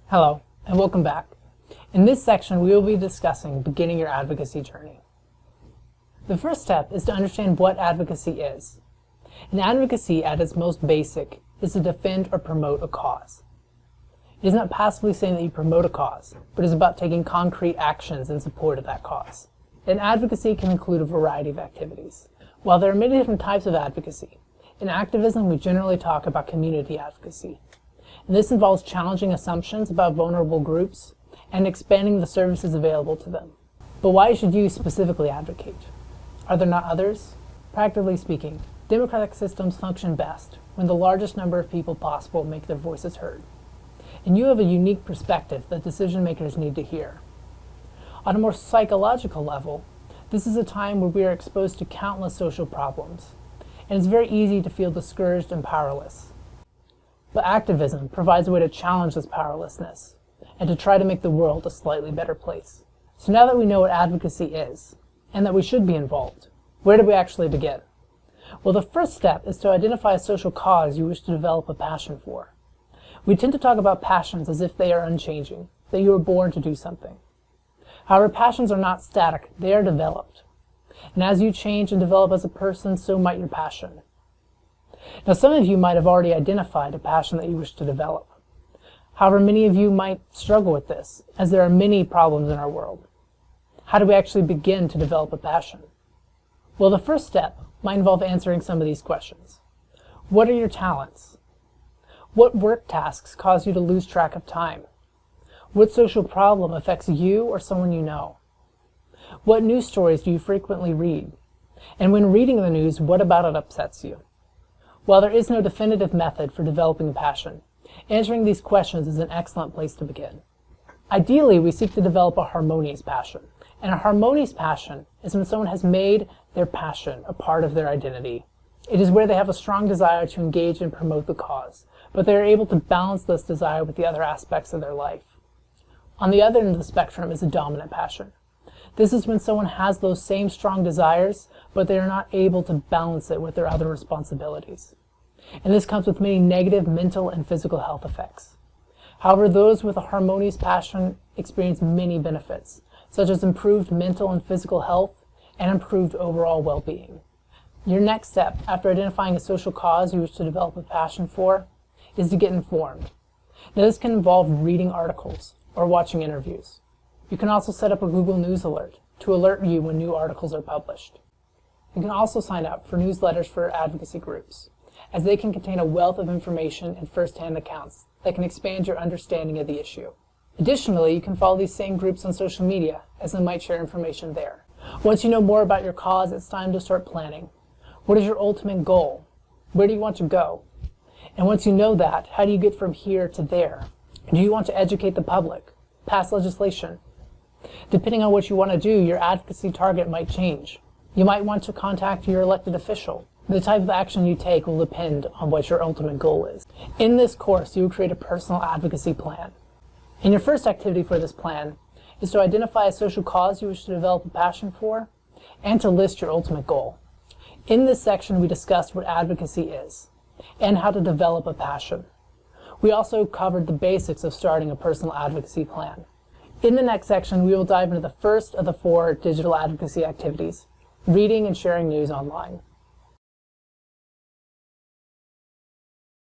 Hello, and welcome back. In this section, we will be discussing beginning your advocacy journey. The first step is to understand what advocacy is. And advocacy, at its most basic, is to defend or promote a cause. It is not passively saying that you promote a cause, but is about taking concrete actions in support of that cause. And advocacy can include a variety of activities. While there are many different types of advocacy, in activism we generally talk about community advocacy. And this involves challenging assumptions about vulnerable groups and expanding the services available to them. But why should you specifically advocate? Are there not others? Practically speaking, democratic systems function best when the largest number of people possible make their voices heard. And you have a unique perspective that decision makers need to hear. On a more psychological level, this is a time where we are exposed to countless social problems, and it's very easy to feel discouraged and powerless. But activism provides a way to challenge this powerlessness and to try to make the world a slightly better place. So now that we know what advocacy is, and that we should be involved, where do we actually begin? Well, the first step is to identify a social cause you wish to develop a passion for. We tend to talk about passions as if they are unchanging, that you were born to do something. However, passions are not static, they are developed. And as you change and develop as a person, so might your passion. Now, some of you might have already identified a passion that you wish to develop. However, many of you might struggle with this, as there are many problems in our world. How do we actually begin to develop a passion? Well, the first step might involve answering some of these questions. What are your talents? What work tasks cause you to lose track of time? What social problem affects you or someone you know? What news stories do you frequently read? And when reading the news, what about it upsets you? While there is no definitive method for developing a passion, answering these questions is an excellent place to begin. Ideally, we seek to develop a harmonious passion. And a harmonious passion is when someone has made their passion a part of their identity. It is where they have a strong desire to engage and promote the cause, but they are able to balance this desire with the other aspects of their life. On the other end of the spectrum is a dominant passion. This is when someone has those same strong desires, but they are not able to balance it with their other responsibilities. And this comes with many negative mental and physical health effects. However, those with a harmonious passion experience many benefits, such as improved mental and physical health and improved overall well-being. Your next step, after identifying a social cause you wish to develop a passion for, is to get informed. Now, this can involve reading articles or watching interviews. You can also set up a Google News alert to alert you when new articles are published. You can also sign up for newsletters for advocacy groups, as they can contain a wealth of information and first-hand accounts that can expand your understanding of the issue. Additionally, you can follow these same groups on social media, as they might share information there. Once you know more about your cause, it's time to start planning. What is your ultimate goal? Where do you want to go? And once you know that, how do you get from here to there? Do you want to educate the public? Pass legislation? Depending on what you want to do, your advocacy target might change. You might want to contact your elected official. The type of action you take will depend on what your ultimate goal is. In this course, you will create a personal advocacy plan. And your first activity for this plan is to identify a social cause you wish to develop a passion for, and to list your ultimate goal. In this section, we discussed what advocacy is, and how to develop a passion. We also covered the basics of starting a personal advocacy plan. In the next section, we will dive into the first of the 4 digital advocacy activities, reading and sharing news online.